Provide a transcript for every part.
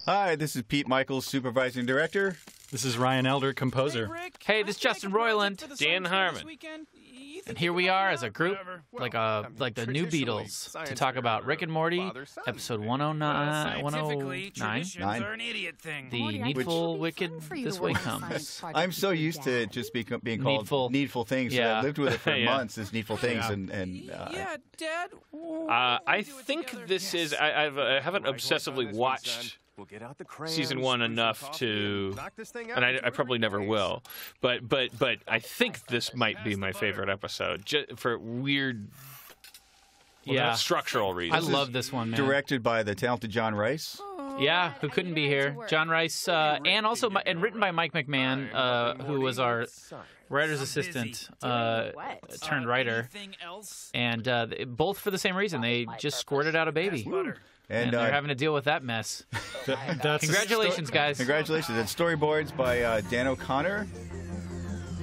Hi, this is Pete Michaels, supervising director. This is Ryan Elder, composer. Hey, this is Justin Roiland. Dan Harmon. And here we are as a group, like the new Beatles, to talk about Rick and Morty, episode 109. The Needful Wicked This Way Comes. I'm so used to it just being called Needful Things. So I lived with it for months as Needful Things. Yeah, Dad. I think this is. I haven't obsessively watched season 1 enough to, and I probably never will, but I think this might be my favorite episode for weird, structural reasons. I love this one, man. Directed by the talented John Rice. Yeah, who couldn't be here. John Rice, and also written by Mike McMahon, who was our writer's assistant turned writer, and both for the same reason. They just squirted out a baby. And they're having to deal with that mess. Congratulations, guys. Congratulations. And storyboards by Dan O'Connor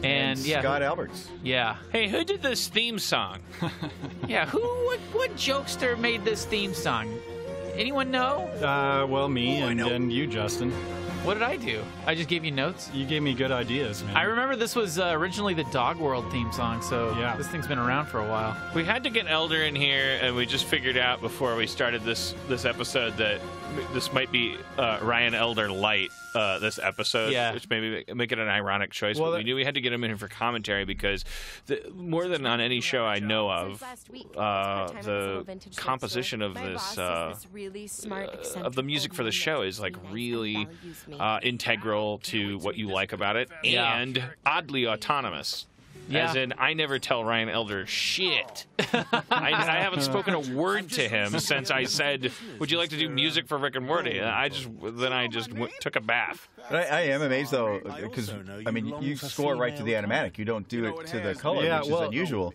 and Scott Alberts. Yeah. Hey, who did this theme song? Yeah, what jokester made this theme song? Anyone know? Well, me and you, Justin. What did I do? I just gave you notes? You gave me good ideas, man. I remember this was originally the Dog World theme song, so this thing's been around for a while. We had to get Elder in here, and we just figured out before we started this episode that this might be Ryan Elder light, this episode, which maybe make it an ironic choice. Well, but we knew we had to get him in here for commentary because more than on any show I know of, the composition of this of the music for the show is like really integral to what you like about it, and oddly autonomous. Yeah. As in, I never tell Ryan Elder shit. I haven't spoken a word to him since I said, "Would you like to do music for Rick and Morty?" And I just took a bath. I am amazed though, because I mean, you score right to the animatic. You don't do it to the color, which is unusual.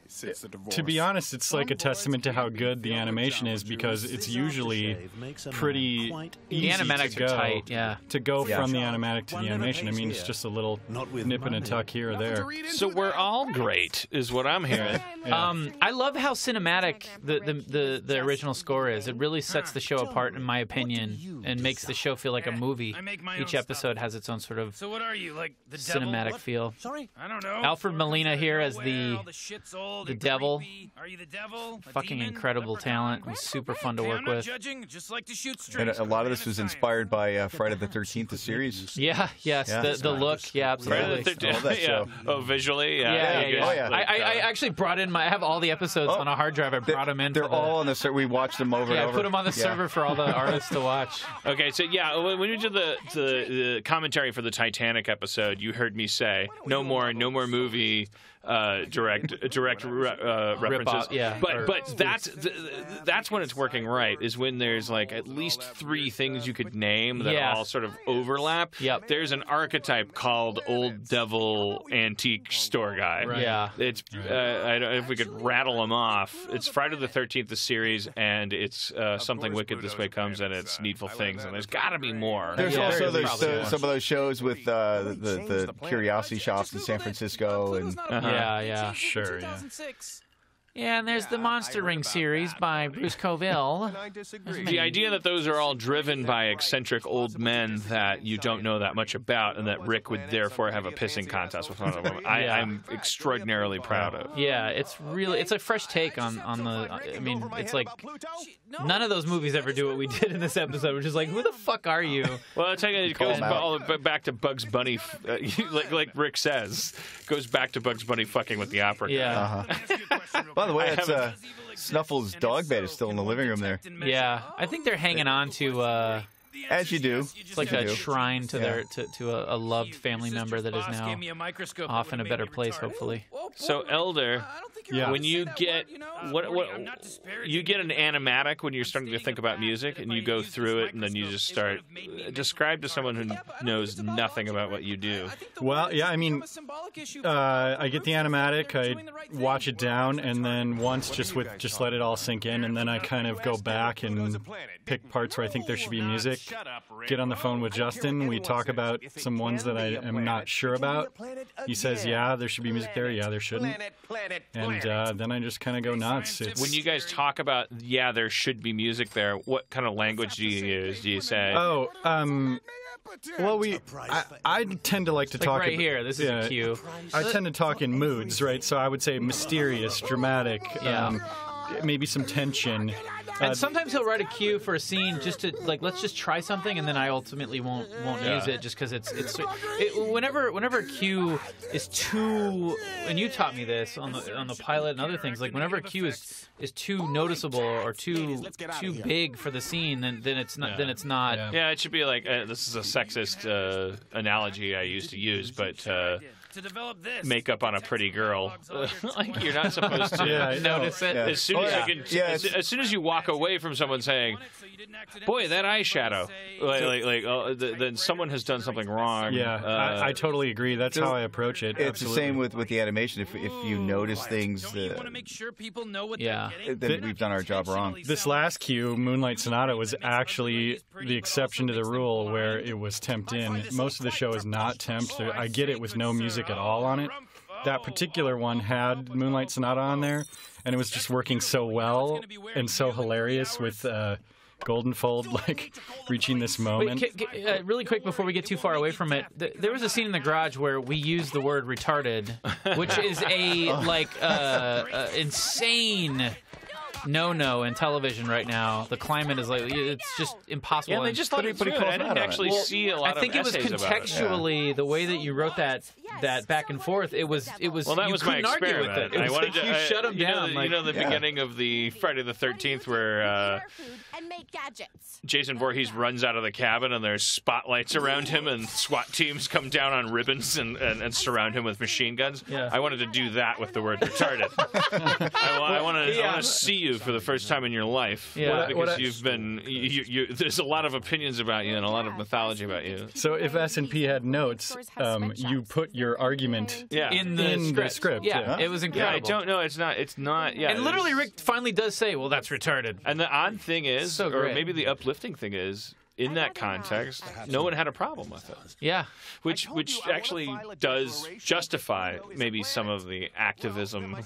To be honest, it's like a testament to how good the animation is, because it's usually pretty easy the animatics to go, are tight, to go from the animatic to the animation. I mean, it's just a little nip and a tuck here or there. So we're all great, is what I'm hearing. I love how cinematic the original score is. It really sets the show apart, in my opinion, and makes the show feel like a movie. Each episode has its own sort of cinematic feel. Sorry? I don't know. Alfred Molina here as the devil. Are you the devil? Fucking incredible talent. He's super fun to work with. Just like to shoot straight. And a lot of this was inspired by Friday the 13th, the series. The look, absolutely. All that show. Oh, visually, I actually brought in I have all the episodes on a hard drive. I brought them in. They're all on the server. We watched them over and over. I put them on the server for all the artists to watch. Okay, so when we did the commentary for the Titanic episode, you heard me say no more movie direct references. But that's when it's working right, is when there's like at least 3 things you could name that all sort of overlap. There's an archetype called Old Devil Antique Store Guy. It's I don't know if we could rattle them off. It's Friday the 13th, the series, and it's Something Wicked This Way Comes, and it's Needful Things, and there's got to be more. There's also some of those shows with the curiosity shops in San Francisco and. Sure, Yeah, and there's the Monster Ring series by Bruce Coville. The idea that those are all driven by eccentric old men that you don't know that much about, and that Rick would therefore have a pissing contest with one of them, I'm extraordinarily proud of. Yeah, it's a fresh take on the. I mean, it's like none of those movies ever do what we did in this episode, which is like, who the fuck are you? Well, I'll tell you, it goes all back to Bugs Bunny, like Rick says, goes back to Bugs Bunny fucking with the opera guy. Yeah. By the way, that's Snuffle's dog bed is still in the living room there. Yeah, I think they're hanging on to. As you do. It's like a shrine to their to a loved family member that is now off in a better place, hopefully. So Elder, when you get you get an animatic when you're starting to think about music, and you go through it, and then you just start describe to someone who knows nothing about what you do. Well, I mean, I get the animatic, I watch it down, and then once just let it all sink in, and then I kind of go back and pick parts where I think there should be music. Rick get on the phone with Justin. We talk about some ones that I am not sure about. He says, yeah, there should be music there. Yeah, there shouldn't. And then I just kind of go nuts. When you guys talk about, yeah, there should be music there, what kind of language do you use? Do you say? Oh, well, I tend to like to talk right here. This is a cue. I tend to talk in moods, right? So I would say mysterious, dramatic, maybe some tension. And sometimes he'll write a cue for a scene just to let's just try something, and then I ultimately won't use it just because whenever a cue is too, and you taught me this on the pilot and other things, like whenever a cue is too noticeable or too big for the scene, then it's not. Yeah, it should be like this is a sexist analogy I used to use, but. To develop this makeup on a pretty girl, like you're not supposed to notice it. As soon as you can, as soon as you walk away from someone saying, "Boy, that eyeshadow," then someone has done something wrong. Yeah, I totally agree. That's how I approach it. It's the same with the animation. If you notice things, you want to make sure people know what then we've done our job wrong. This last cue, Moonlight Sonata, was actually the exception to the rule where it was temped in. Most of the show is not temped. I get it with no music at all on it. That particular one had Moonlight Sonata on there, and it was just working so well and so hilarious with Goldenfold reaching this moment. Wait, really quick before we get too far away from it, there was a scene in the garage where we used the word retarded, which is a insane no in television right now. The climate is it's just impossible. Yeah, they just let it through. I didn't actually see a lot of I think it was contextually the way that you wrote that back and forth. It was. Well, that was my experiment. I wanted to shut him down. The beginning of the Friday the 13th where Jason Voorhees runs out of the cabin and there's spotlights around him and SWAT teams come down on ribbons and surround him with machine guns. Yeah. I wanted to do that with the word retarded. I want to see you for the first time in your life. Yeah. Because you've been. There's a lot of opinions about you and a lot of mythology about you. So if S&P had notes, you put your argument in the script. Yeah, it was incredible. Yeah, I don't know. It's not. Yeah. And literally, Rick finally does say, "Well, that's retarded." And the odd thing is, or maybe the uplifting thing is, in that context, no one had a problem with it. Yeah. Which actually does justify maybe some of the activism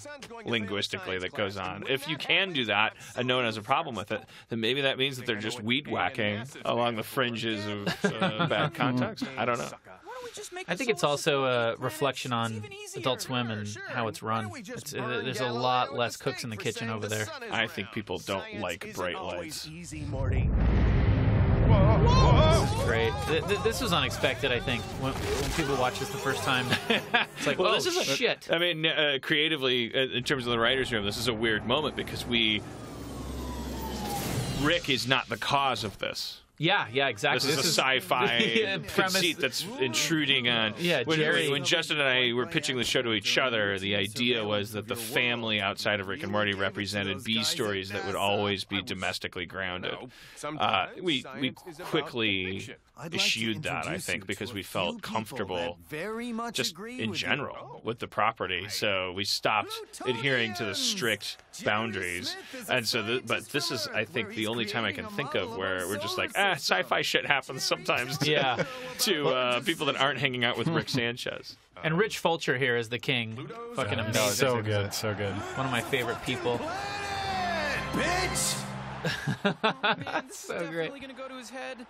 linguistically that goes on. If you can do that and no one has a problem with it, then maybe that means that they're just weed whacking along the fringes of bad context. I don't know. I think it's also a reflection on Adult Swim and how it's run. There's a lot less cooks in the kitchen over there. I think people don't like bright lights. This is great. This was unexpected, I think, when people watch this the first time. It's like, well, this is shit. I mean, creatively, in terms of the writer's room, this is a weird moment because Rick is not the cause of this. Yeah, exactly. This is a sci-fi conceit that's intruding on. Yeah, when Justin and I were pitching the show to each other, the idea was that the family outside of Rick and Morty represented B stories that would always be domestically grounded. We quickly eschewed that, I think, because we felt comfortable just in general with the property. So we stopped adhering to the strict boundaries. And so, but this is, I think, the only time I can think of where we're just like, sci-fi shit happens sometimes to people that aren't hanging out with Rick Sanchez. And Rich Fulcher here is the king. Fucking amazing. So good, so good. One of my favorite people. Bitch! So great. Really gonna go to his head?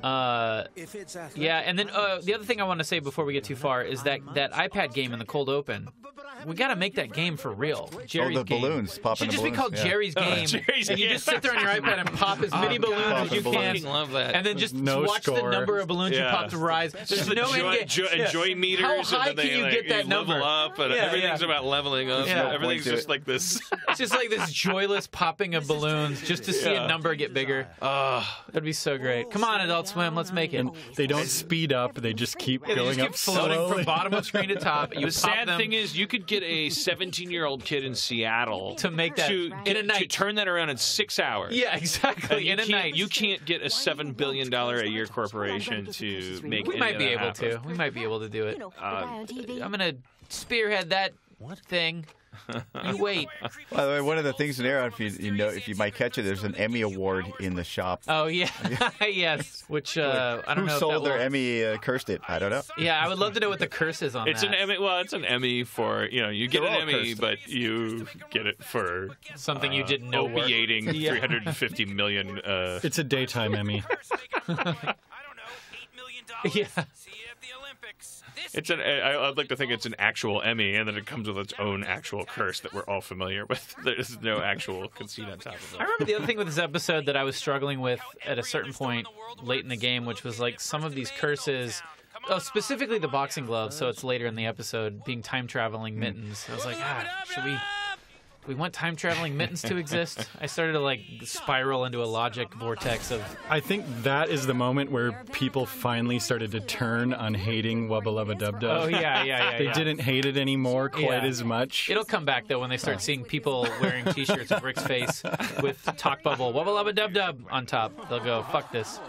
Yeah, and then the other thing I want to say before we get too far is that iPad game in the cold open. We got to make that game for real. Jerry's the game. Balloons. Popping Should just the be called Jerry's game. And you just sit there on your iPad and pop as many balloons as you can. Love that. And then just watch the number of balloons you pop to rise. There's no enjoy meters. How high and then can you get that level number? up, and everything's about leveling up. Yeah. Everything's just like this. It's just like this joyless popping of balloons just to see a number get bigger. That'd be so great. Come on, Adult Swim, let's make it. And they don't speed up; they just keep going up floating slowly. from bottom of screen to top. The sad thing is, you could get a 17-year-old kid in Seattle to make that in a night. To turn that around in 6 hours. Yeah, exactly. In a night, you can't get a $7 billion a year corporation to make. We might be able to. We might be able to do it. I'm gonna spearhead that thing. You wait. By the way, one of the things in there, if you might catch it, there's an Emmy award in the shop. Oh yeah, yes. Which I don't know. Who sold their Emmy? Cursed it. I don't know. Yeah, I would love to know what the curse is on it's that. An Emmy. Well, it's an Emmy for you get an Emmy, but you get it for something you didn't know. Opiating 350 million. It's a daytime Emmy. I don't know, $8 million. Yeah. See you at the Olympics. I'd like to think it's an actual Emmy, and then it comes with its own actual curse that we're all familiar with. There's no actual conceit on top of it. I remember the other thing with this episode that I was struggling with at a certain point late in the game, which was like some of these curses. Oh, specifically the boxing glove. So it's later in the episode, being time traveling mittens. I was like, should we want time traveling mittens to exist? I started to like spiral into a logic vortex of. I think that is the moment where people finally started to turn on hating Wubba Lubba Dub Dub. Oh yeah. They didn't hate it anymore quite as much. It'll come back though when they start seeing people wearing T-shirts of Rick's face with talk bubble Wubba Lubba Dub Dub on top. They'll go, fuck this,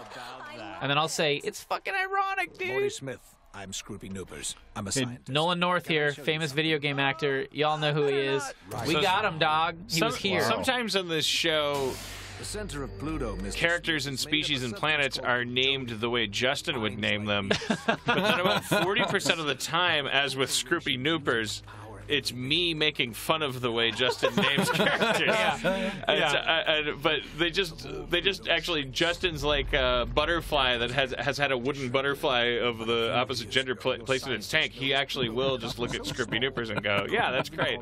and then I'll say it's fucking ironic, dude. Morty Smith. I'm Scroopy Noopers. I'm a scientist. Nolan North here, famous video game actor. Y'all know who he is. We got him, dog. He was here. Sometimes in this show, The center of Pluto, Mr. characters and species and planets are named the way Justin would name them. But then about 40% of the time, as with Scroopy Noopers, it's me making fun of the way Justin names characters. But they just actually, Justin's like a butterfly that has had a wooden butterfly of the opposite gender placed in its tank. He actually will just look at Scroopy Noopers and go, yeah, that's great.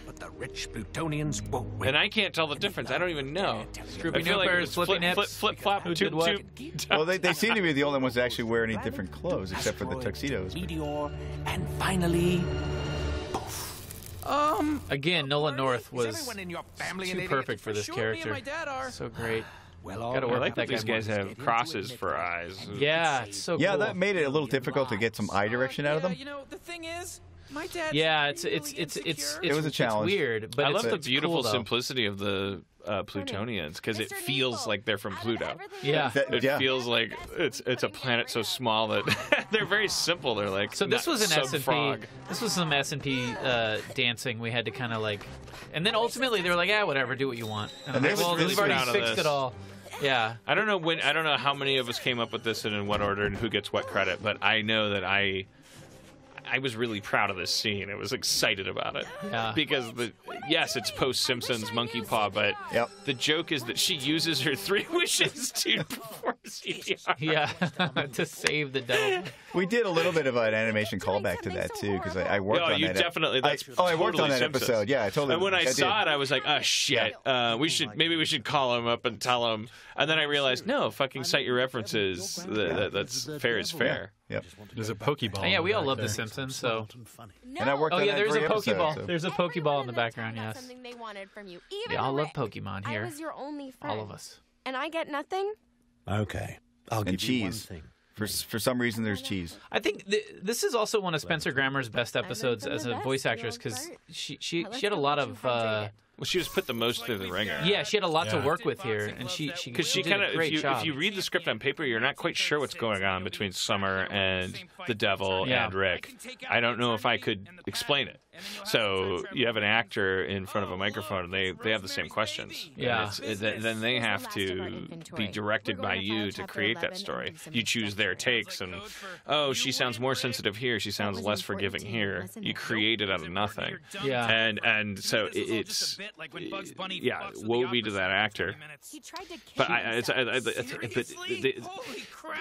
But the rich Plutonians won't wait. And I can't tell the difference. I don't even know. Scroopy Noopers, flippy nips. Flip, flop, Who did what? Well, they seem to be the only ones that actually wear any different clothes, except for the tuxedos. Meteor, and finally, Again, Nolan North was everyone in your family too an perfect for this Sure, me character. and my dad are. So great. well, Gotta I work like with that these that guy guys more. have crosses for eyes. Yeah, it's so Yeah, cool. that made it a little difficult to get some eye direction out of them. You know, the thing is, my dad. Yeah, it's It was a challenge. It's weird, but I it's love the beautiful cool, though. simplicity of the Plutonians because it feels like they're from Pluto. Yeah. It feels like it's a planet so small that they're very simple. They're like So this was an S&P. frog. This was some S&P dancing. We had to kind of like, and then ultimately they were like, whatever, do what you want. And I'm like, they were really we've already proud of fixed this. it all. Yeah. I don't know how many of us came up with this and in what order and who gets what credit, but I know that I was really proud of this scene. I was excited about it. Yeah. Because yes, it's post Simpsons Monkey Paw, but Yep. the joke is that she uses her 3 wishes to perform CPR. Yeah. To save the devil. We did a little bit of an animation callback to that too, because I worked Oh, on you that. definitely. That's I worked on totally that Simpsons. episode. Yeah, I totally. And when I saw did. it, I was like, "Oh shit, we should call him up and tell him." And then I realized, no, fucking cite your references. That's fair is fair. Yep. There's a Pokeball. And yeah, we all right love there. The Simpsons, so. And I worked Oh on yeah, that there's a every episode, Pokeball. so. There's a Pokeball in the background. Yes. Something they wanted from you. We Even all love Rick. Pokemon I here. was your only friend. All of us. And I get nothing? Okay, I'll And give you one cheese. thing. For some reason, there's cheese. I think this is also one of Spencer Grammer's best episodes from as the a best, voice the actress old because part. she I like had a the lot watching of Fred Well, she was put the most through the ringer. yeah, she had a lot to Yeah. work with here, and she Because she did kind a of, great job. if you read the script on paper, you're not quite sure what's going on between Summer and the Devil and Rick. I don't know if I could explain it. So you have an actor in front of a microphone, and they have the same questions. Yeah. Then they have to be directed by you to create that story. You choose their takes, and she sounds more sensitive here. She sounds less forgiving here. You create it out of nothing. Yeah. And so it's woe be to that actor. He tried to But kill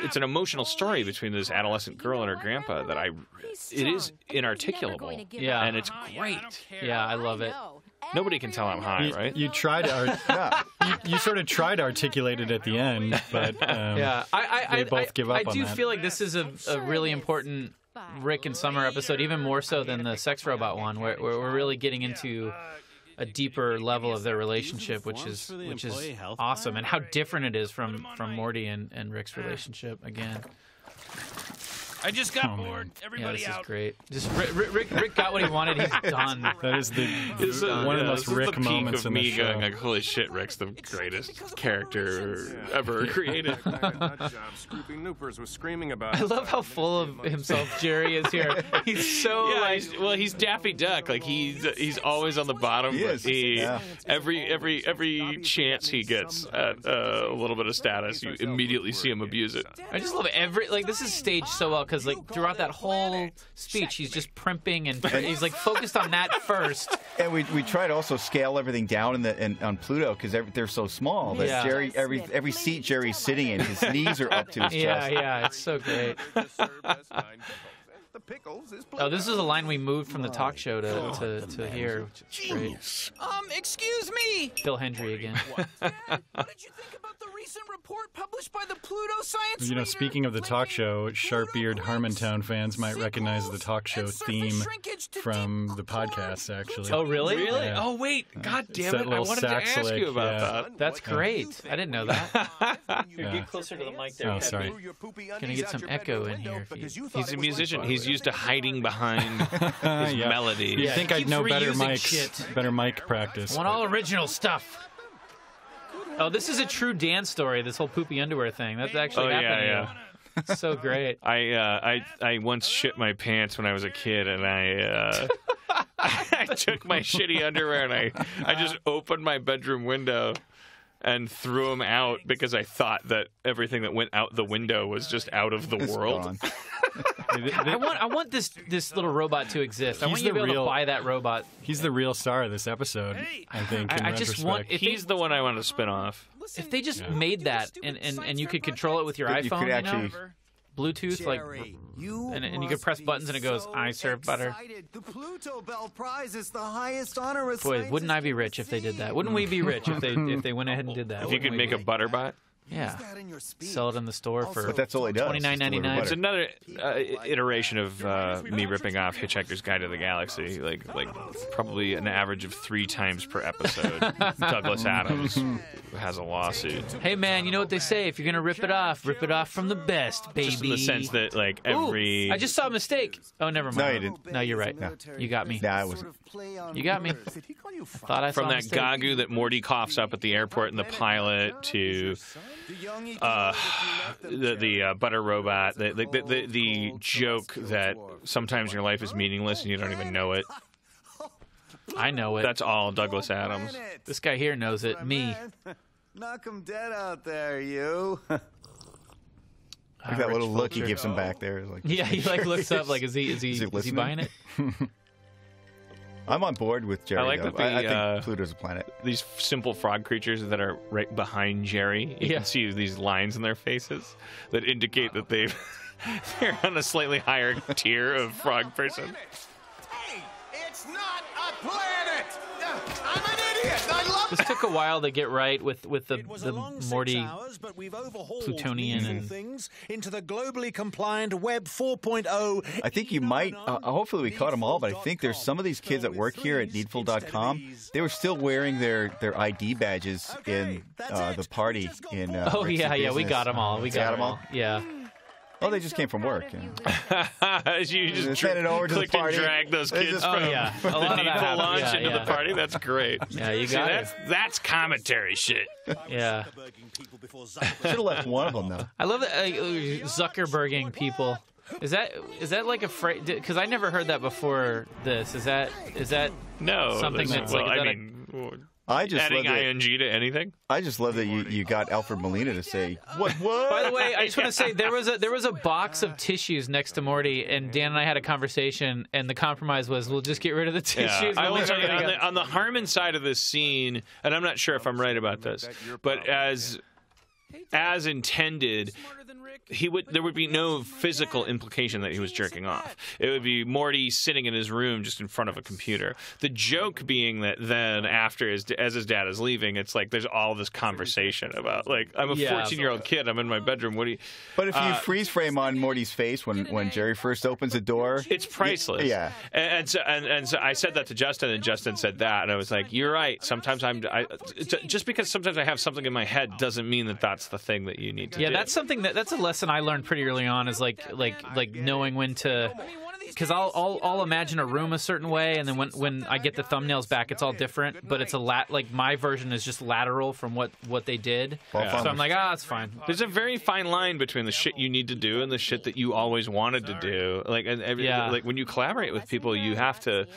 it's an emotional story between this adolescent girl and her grandpa that it is inarticulable. Yeah. And it's great. Yeah, I love it. Nobody can tell I'm high, right? You tried to you sort of tried to articulate it at the end, but Yeah, they both give up I on do that. feel like this is a really important Rick and Summer episode, even more so than the Sex Robot one, where we're really getting into a deeper level of their relationship, which is awesome, and how different it is from Morty and Rick's relationship again. I just got bored. Everybody this out. is great. Just Rick got what he wanted. He's done. That is one of the most Rick moments of in me the show. going like, holy shit, Rick's the greatest character ever created. I love how full of himself Jerry is here. He's so he's Daffy Duck. Like he's always on the bottom. Every chance he gets at a little bit of status, you immediately see him abuse it. I just love it. This is staged so well because throughout that whole speech, he's just primping and he's focused on that first. And we try to also scale everything down on Pluto because they're so small that Jerry every seat Jerry's sitting in, his knees are up to his chest. Yeah, it's so great. Oh, this is a line we moved from the talk show to here. Great. Excuse me. Bill Hendry again. What did you think about the recent report published by the Pluto Science Reader? Speaking of the talk show, sharp-eared Harmontown fans might recognize the talk show theme from the podcast, actually. Oh, really? Really? Yeah. Oh, wait. God damn it. I wanted to ask you about that. That's great. I didn't know that. Get closer to the mic there. Oh, sorry. Gonna get some echo in here. He's a musician. He's used to hiding behind his melody. You think I'd know better reusing mic practice. I want all original stuff. Oh, this is a true Dan story, this whole poopy underwear thing. That's actually happening. Yeah. So great. I once shit my pants when I was a kid, and I took my shitty underwear and I just opened my bedroom window and threw them out because I thought that everything that went out the window was just out of the world. I want this little robot to exist. I want you to be able to buy that robot. He's the real star of this episode, I think. I just want. He's the one I want to spin off. If they just made that and you could control it with your iPhone, you could actually Bluetooth, and you could press buttons and it goes, I serve butter. The Pluto Bell Prize is the highest honor. Boy, wouldn't I be rich if they did that? Wouldn't we be rich if they went ahead and did that? If you could make a butter bot? Yeah. Sell it in the store for but that's all he does. $29.99. It's another iteration of me ripping off Hitchhiker's Guide to the Galaxy, like probably an average of 3 times per episode. Douglas Adams has a lawsuit. Hey man, you know what they say? If you're gonna rip it off from the best, baby. Just in the sense that every. Ooh, I just saw a mistake. Oh, never mind. No, you didn't. No, you're right. No. You got me. Nah, I wasn't. You got me. I thought I saw From a that mistake. Gagu that Morty coughs up at the airport in the pilot to the butter robot, the joke that sometimes your life is meaningless and you don't even know it. I know it. That's all Douglas Adams. This guy here knows it. Me. Knock him dead out there, you. Like that little look he gives him back there. Yeah, he looks up like, is he buying it? I'm on board with Jerry. I like that I think Pluto's a planet. These simple frog creatures that are right behind Jerry. You can see these lines in their faces that indicate that they're on a slightly higher tier of frog person. Hey, it's not a planet. I'm an idiot. I love This took a while to get right with the Morty Plutonian and things into the globally compliant Web 4.0. I think you might. Hopefully we caught them all, but I think there's some of these kids that work here at Needful.com. They were still wearing their ID badges in the party in. we got them all. We got them all. Yeah. Oh, they just came from work. You just send it over to the click party. and drag those kids from a the lot of that Needful happens. launch into the party. That's great. Yeah, you got it. That's commentary shit. Yeah. Should have left one of them though. I love that Zuckerberging people. Is that like a phrase? Because I never heard that before. This is that No, something that's well, like. I mean, I just adding love that, ing to anything. I just love that you got Alfred Molina to say what. By the way, I just want to say there was a box of tissues next to Morty, and Dan and I had a conversation, and the compromise was we'll just get rid of the tissues. Yeah. On the Harmon side of this scene, and I'm not sure if I'm right about this, but as intended, there would be no physical implication that he was jerking off. It would be Morty sitting in his room just in front of a computer. The joke being that then after as his dad is leaving, it's like there's all this conversation about like I'm a 14-year-old kid, I'm in my bedroom. What do you? But if you freeze frame on Morty's face when Jerry first opens the door, it's priceless. Yeah. And so I said that to Justin, and Justin said that, and I was like, you're right. Sometimes just because sometimes I have something in my head doesn't mean that that's that's the thing that you need to do. Yeah, that's something that's a lesson I learned pretty early on. Is like knowing when to. Because I'll imagine a room a certain way, and then when I get the thumbnails back, it's all different. But it's like my version is just lateral from what they did. Yeah. So I'm like, it's fine. There's a very fine line between the shit you need to do and the shit that you always wanted to do. Like like when you collaborate with people, you have to.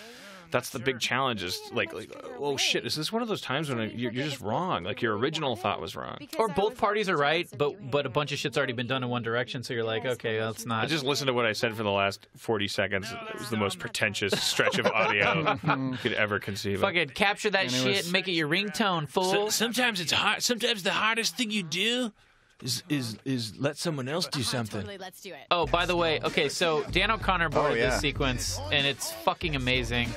That's the big challenge. Is like, oh shit, is this one of those times when you're just wrong? Like your original thought was wrong, or both parties are right, but a bunch of shit's already been done in one direction. So you're like, okay, that's not. I just listened to what I said for the last 40 seconds. It was the most pretentious stretch of audio you could ever conceive. Fucking capture that shit and make it your ringtone, fool. Sometimes it's hard. Sometimes the hardest thing you do is let someone else do something. Totally, let's do it. Oh, by the way, okay, so Dan O'Connor boarded this sequence, and it's fucking amazing.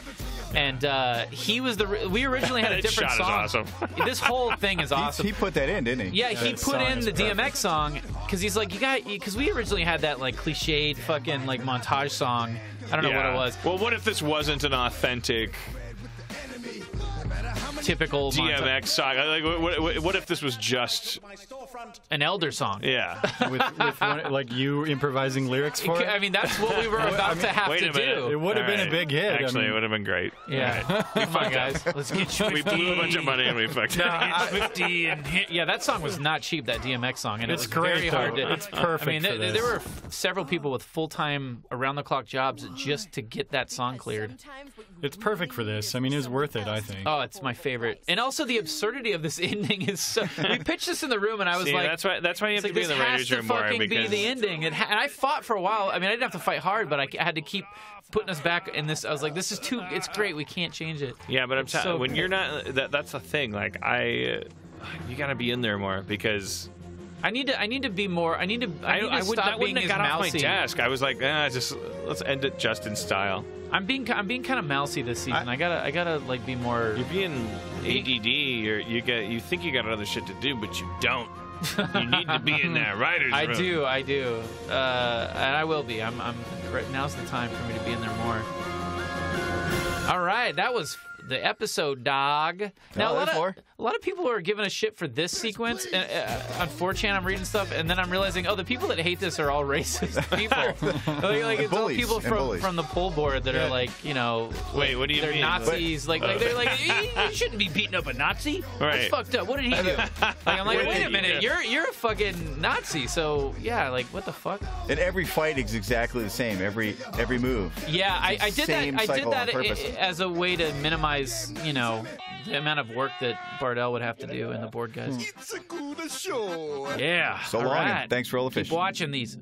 And he was we originally had a different song. Is awesome. This whole thing is awesome. He put that in, didn't he? Yeah, he put in the DMX song because he's like, because we originally had that like cliched fucking like montage song. I don't know what it was. Well, what if this wasn't an authentic typical DMX song? Like, what if this was just an Elder song? Yeah, with like you improvising lyrics for it. I mean, that's what we were about to have to do. It would have been a big hit. Actually, it would have been great. Yeah, come on, guys, let's get you. We blew a bunch of money and we fucked it. Yeah, that song was not cheap. That DMX song, and it's it was great. Very hard to. It's perfect. I mean, there were several people with full-time, around-the-clock jobs just to get that song cleared. It's perfect for this. I mean, it's worth it. I think. Oh, it's my favorite. And also the absurdity of this ending is so... We pitched this in the room, and I was like... That's why you have to be in the writer's room more. This has to fucking be the ending. And I fought for a while. I mean, I didn't have to fight hard, but I had to keep putting us back in this. I was like, this is too... It's great. We can't change it. Yeah, but I'm telling you, when you're not... That's the thing. Like, you got to be in there more, because... I need to be more. I need to stop being as got mousy. off my desk. I was like, just let's end it just in style. I'm being kind of mousy this season. I gotta like be more. You're being ADD. You think you got other shit to do, but you don't. You need to be in that writer's room. I do. And I will be. I'm. Now's the time for me to be in there more. All right, that was the episode, dog. Now a lot of people are giving a shit for this sequence. On 4chan, I'm reading stuff, and then I'm realizing, the people that hate this are all racist people. like it's all people from the poll board that are like, wait, what do you mean? They're Nazis. They're like, you shouldn't be beating up a Nazi. Right. That's fucked up. What did he do? I'm like, wait a minute, you're a fucking Nazi. So yeah, like what the fuck? And every fight is exactly the same. Every move. Yeah, I did that. I did that as a way to minimize, the amount of work that Bardell would have to do and the board guys. It's a good show. Yeah. So long. And thanks for all the fish. Keep watching these.